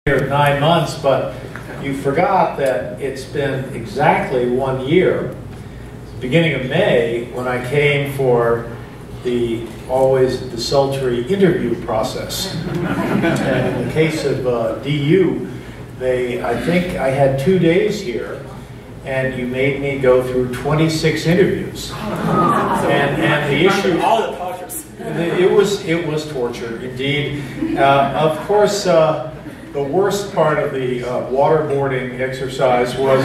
Here 9 months, but you forgot that it's been exactly 1 year. Beginning of May, when I came for the always desultory interview process. And in the case of DU, I think I had 2 days here, and you made me go through 26 interviews. And the issue, all the tortures. It was torture indeed. Of course. The worst part of the waterboarding exercise was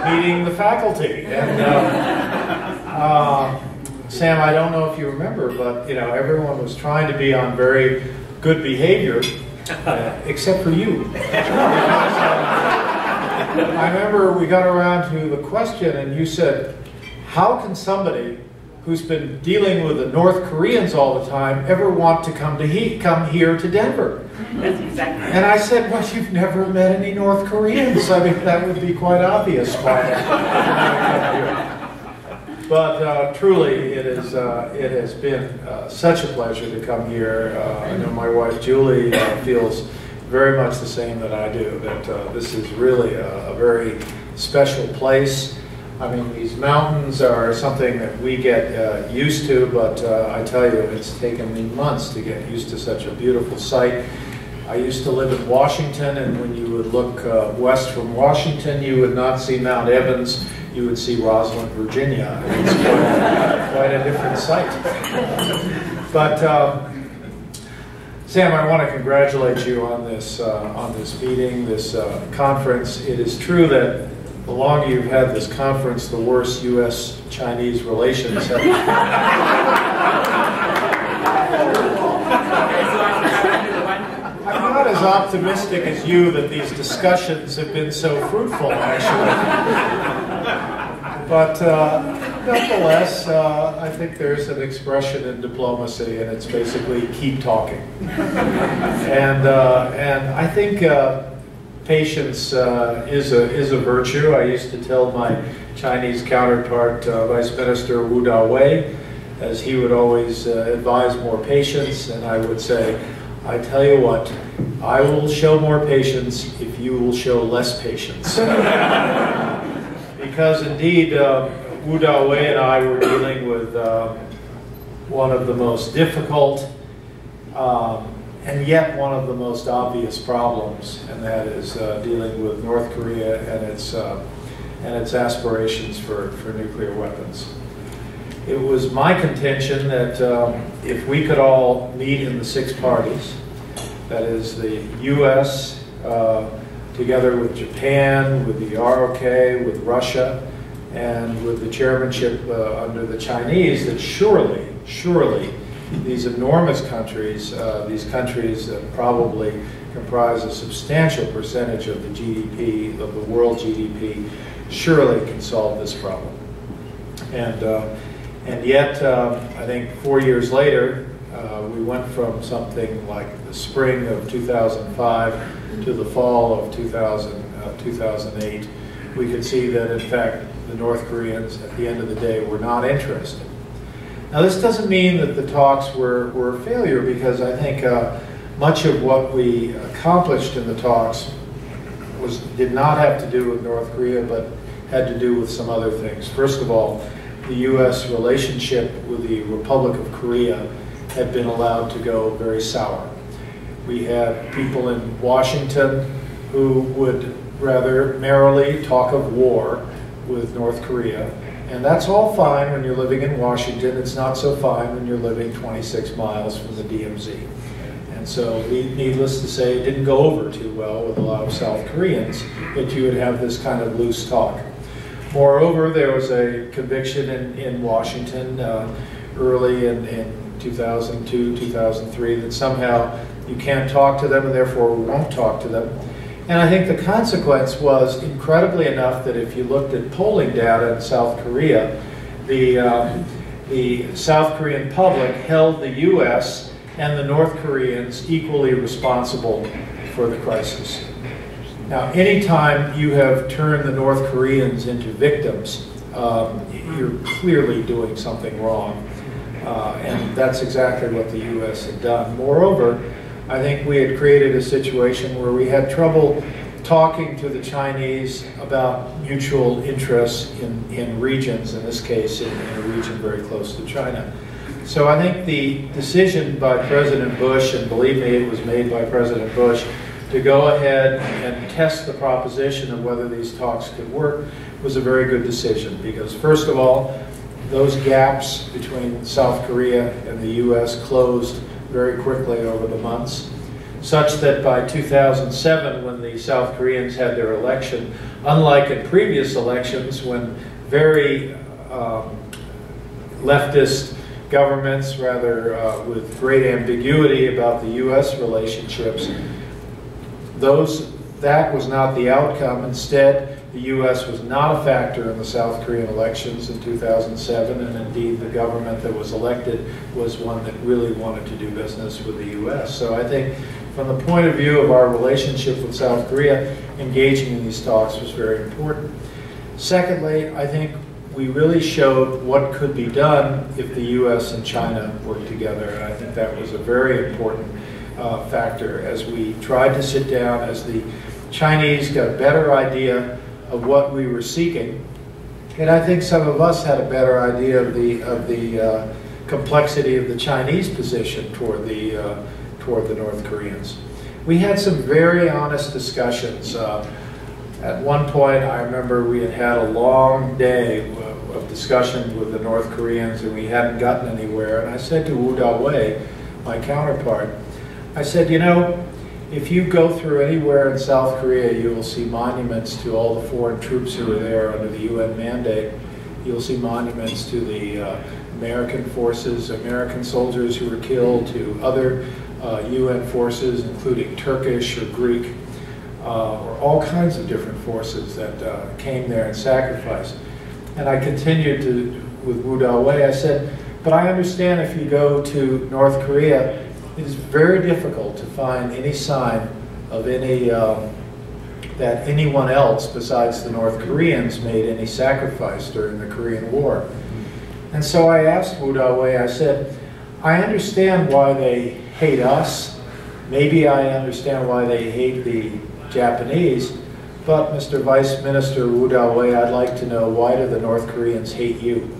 meeting the faculty. And Sam, I don't know if you remember, but everyone was trying to be on very good behavior, except for you. I remember we got around to the question, and you said, "How can somebody who's been dealing with the North Koreans all the time ever want to come here to Denver?" That's exactly right. And I said, "Well, you've never met any North Koreans. I mean, that would be quite obvious why." But truly, it has been such a pleasure to come here. I know my wife Julie feels very much the same that I do. That this is really a very special place. I mean, these mountains are something that we get used to, but I tell you, it's taken me months to get used to such a beautiful sight. I used to live in Washington, and when you would look west from Washington, you would not see Mount Evans, you would see Roslyn, Virginia. It's quite a different sight. But Sam, I want to congratulate you on this meeting, this conference. It is true that the longer you've had this conference, the worse U.S.-Chinese relations have become. I'm not as optimistic as you that these discussions have been so fruitful, actually. But nonetheless, I think there's an expression in diplomacy, and it's basically keep talking. And I think patience is a virtue. I used to tell my Chinese counterpart, Vice Minister Wu Dawei, as he would always advise more patience, and I would say, "I tell you what, I will show more patience if you will show less patience." Because indeed, Wu Dawei and I were dealing with one of the most difficult and yet one of the most obvious problems, and that is dealing with North Korea and its aspirations for nuclear weapons. It was my contention that if we could all meet in the 6 parties, that is the U.S., together with Japan, with the ROK, with Russia, and with the chairmanship under the Chinese, that surely these enormous countries, these countries that probably comprise a substantial percentage of the GDP, of the world GDP, surely can solve this problem. And yet, I think 4 years later, we went from something like the spring of 2005 to the fall of 2008. We could see that, in fact, the North Koreans, at the end of the day, were not interested. Now, this doesn't mean that the talks were a failure, because I think much of what we accomplished in the talks did not have to do with North Korea, but had to do with some other things. First of all, the U.S. relationship with the Republic of Korea had been allowed to go very sour. We had people in Washington who would rather merrily talk of war with North Korea. And that's all fine when you're living in Washington. It's not so fine when you're living 26 miles from the DMZ. And so, needless to say, it didn't go over too well with a lot of South Koreans that you would have this kind of loose talk. Moreover, there was a conviction in Washington early in 2002, 2003, that somehow you can't talk to them, and therefore we won't talk to them. And I think the consequence was, incredibly enough, that if you looked at polling data in South Korea, the South Korean public held the U.S. and the North Koreans equally responsible for the crisis. Now, anytime you have turned the North Koreans into victims, you're clearly doing something wrong. And that's exactly what the U.S. had done. Moreover, I think we had created a situation where we had trouble talking to the Chinese about mutual interests in regions, in this case in a region very close to China. So I think the decision by President Bush, and believe me, it was made by President Bush, to go ahead and test the proposition of whether these talks could work was a very good decision, because first of all, those gaps between South Korea and the U.S. closed very quickly over the months, such that by 2007, when the South Koreans had their election, unlike in previous elections when very leftist governments, rather with great ambiguity about the U.S. relationships, that was not the outcome. Instead, the U.S. was not a factor in the South Korean elections in 2007, and indeed the government that was elected was one that really wanted to do business with the U.S. So I think from the point of view of our relationship with South Korea, engaging in these talks was very important. Secondly, I think we really showed what could be done if the U.S. and China worked together, and I think that was a very important factor as we tried to sit down, as the Chinese got a better idea of what we were seeking, and I think some of us had a better idea of the complexity of the Chinese position toward the North Koreans. We had some very honest discussions. At one point, I remember we had a long day of discussions with the North Koreans, and we hadn't gotten anywhere. And I said to Wu Da-wei, my counterpart, I said, you know, if you go through anywhere in South Korea, you will see monuments to all the foreign troops who were there under the UN mandate. You'll see monuments to the American forces, American soldiers who were killed, to other UN forces, including Turkish or Greek, or all kinds of different forces that came there and sacrificed. And I continued with Wu Da-wei, I said, but I understand if you go to North Korea, it is very difficult to find any sign of any that anyone else besides the North Koreans made any sacrifice during the Korean War. And so I asked Wu Da-wei, I said, I understand why they hate us. Maybe I understand why they hate the Japanese. But Mr. Vice Minister Wu Da-wei, I'd like to know, why do the North Koreans hate you?